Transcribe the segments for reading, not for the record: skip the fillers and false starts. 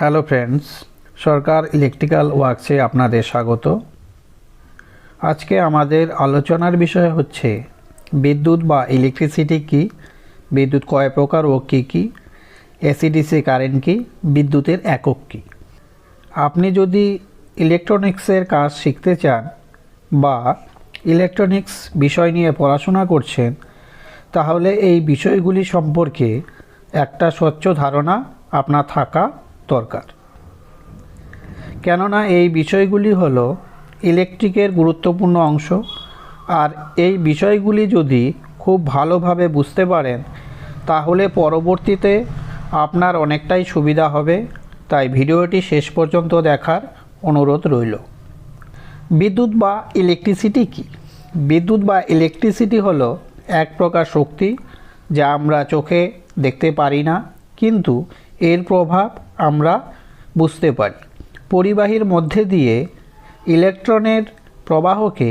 Hello friends, সরকার electrical ওয়ার্কসে আপনাদের স্বাগত। আজকে আমাদের আলোচনার বিষয় হচ্ছে বিদ্যুৎ বা ইলেকট্রিসিটি কি, বিদ্যুৎ কয় প্রকার ও কী কী, এসি/ডিসি কারেন্ট কি, বিদ্যুতের একক কী। আপনি যদি ইলেকট্রনিক্সের কাজ শিখতে চান বা ইলেকট্রনিক্স বিষয় নিয়ে পড়াশোনা করছেন, তাহলে এই বিষয়গুলি সম্পর্কে একটা স্বচ্ছ ধারণা আপনার থাকা দরকার। কেননা এই বিষয়গুলি হলো ইলেকট্রিকের গুরুত্বপূর্ণ অংশ, আর এই বিষয়গুলি যদি খুব ভালোভাবে বুঝতে পারেন তাহলে পরবর্তীতে আপনার অনেকটাই সুবিধা হবে। তাই ভিডিওটি শেষ পর্যন্ত দেখার অনুরোধ রইল। বিদ্যুৎ বা ইলেকট্রিসিটি কি? বিদ্যুৎ বা ইলেকট্রিসিটি হলো এক প্রকার শক্তি যা আমরা চোখে দেখতে পারি না, কিন্তু এর প্রভাব আমরা বুঝতে পারি। পরিবাহীর মধ্যে দিয়ে ইলেকট্রনের প্রবাহকে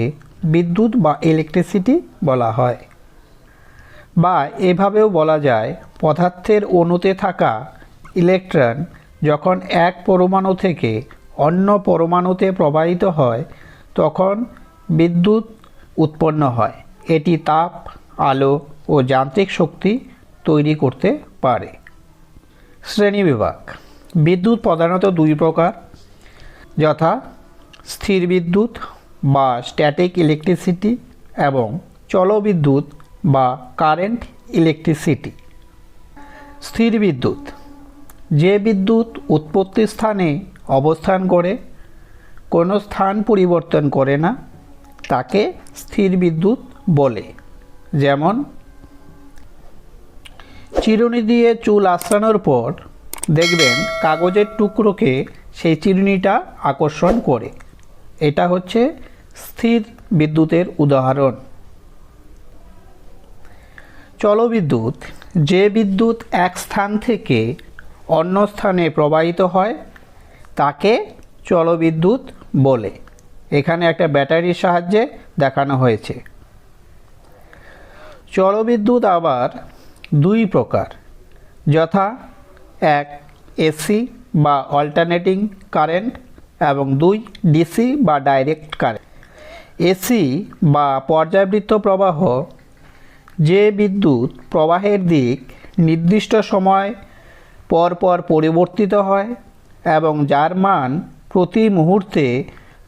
বিদ্যুৎ বা ইলেকট্রিসিটি বলা হয়। বা এভাবেও বলা যায়, পদার্থের অণুতে থাকা ইলেকট্রন যখন এক পরমাণু থেকে অন্য পরমাণুতে প্রবাহিত হয় তখন বিদ্যুৎ উৎপন্ন হয়। এটি তাপ, আলো ও যান্ত্রিক শক্তি তৈরি করতে পারে। শ্রেণীবিভাগ: বিদ্যুৎ প্রধানত দুই প্রকার, যথা স্থির বিদ্যুৎ বা স্ট্যাটিক ইলেকট্রিসিটি এবং চলবিদ্যুৎ বা কারেন্ট ইলেকট্রিসিটি। স্থির বিদ্যুৎ: যে বিদ্যুৎ উৎপত্তি স্থানে অবস্থান করে, কোনো স্থান পরিবর্তন করে না, তাকে স্থির বিদ্যুৎ বলে। যেমন চিরুনি দিয়ে চুল আঁচড়ানোর পর দেখবেন কাগজের টুকরোকে সেই চিরুনিটা আকর্ষণ করে। এটা হচ্ছে স্থির বিদ্যুতের উদাহরণ। চলবিদ্যুৎ: যে বিদ্যুৎ এক স্থান থেকে অন্য স্থানে প্রবাহিত হয় তাকে চলবিদ্যুৎ বলে। এখানে একটা ব্যাটারির সাহায্যে দেখানো হয়েছে। চলবিদ্যুৎ আবার দুই প্রকার, যথা এক এসি বা অল্টারনেটিং কারেন্ট এবং দুই ডিসি বা ডাইরেক্ট কারেন্ট। এসি বা পর্যায়বৃত্ত প্রবাহ: যে বিদ্যুৎ প্রবাহের দিক নির্দিষ্ট সময় পর পর পরিবর্তিত হয় এবং যার মান প্রতি মুহূর্তে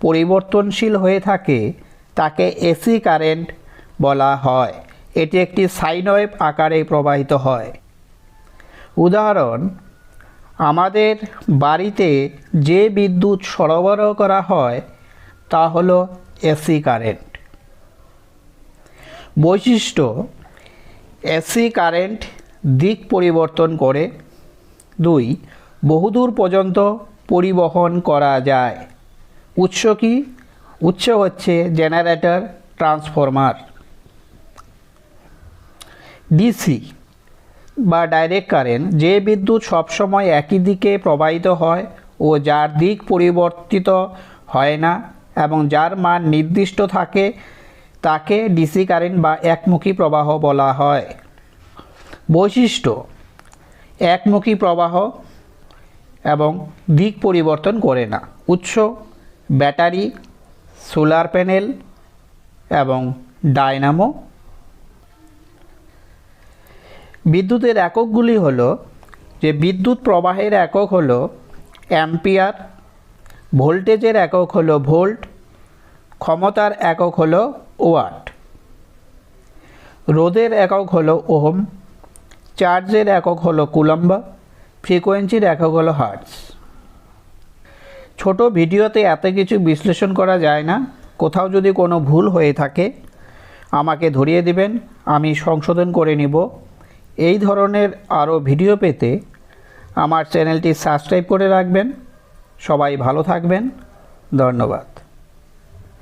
পরিবর্তনশীল হয়ে থাকে তাকে এসি কারেন্ট বলা হয়। এটি একটি সাইন ওয়েভ আকারে প্রবাহিত হয়। উদাহরণ: আমাদের বাড়িতে যে বিদ্যুৎ সরবরাহ করা হয় তা হলো এসি কারেন্ট। বৈশিষ্ট্য: এসি কারেন্ট দিক পরিবর্তন করে। দুই, বহুদূর পর্যন্ত পরিবহন করা যায়। উৎস কি? উৎস হচ্ছে জেনারেটর, ট্রান্সফরমার। ডিসি বা ডাইরেক্ট কারেন্ট: যে বিদ্যুৎ সবসময় একই দিকে প্রবাহিত হয় ও যার দিক পরিবর্তিত হয় না এবং যার মান নির্দিষ্ট থাকে তাকে ডিসি কারেন্ট বা একমুখী প্রবাহ বলা হয়। বৈশিষ্ট্য: একমুখী প্রবাহ এবং দিক পরিবর্তন করে না। উৎস ব্যাটারি, সোলার প্যানেল এবং ডায়নামো। বিদ্যুতের এককগুলি হলো যে বিদ্যুৎ প্রবাহের একক হলো অ্যাম্পিয়ার, ভোল্টেজের একক হলো ভোল্ট, ক্ষমতার একক হলো ওয়াট, রোধের একক হলো ওহম, চার্জের একক হলো কুলম্ব, ফ্রিকোয়েন্সির একক হলো হার্টজ। ছোট ভিডিওতে এত কিছু বিশ্লেষণ করা যায় না। কোথাও যদি কোনো ভুল হয়ে থাকে আমাকে ধরিয়ে দিবেন, আমি সংশোধন করে নিব। এই ধরনের আরও ভিডিও পেতে আমার চ্যানেলটি সাবস্ক্রাইব করে রাখবেন। সবাই ভালো থাকবেন। ধন্যবাদ।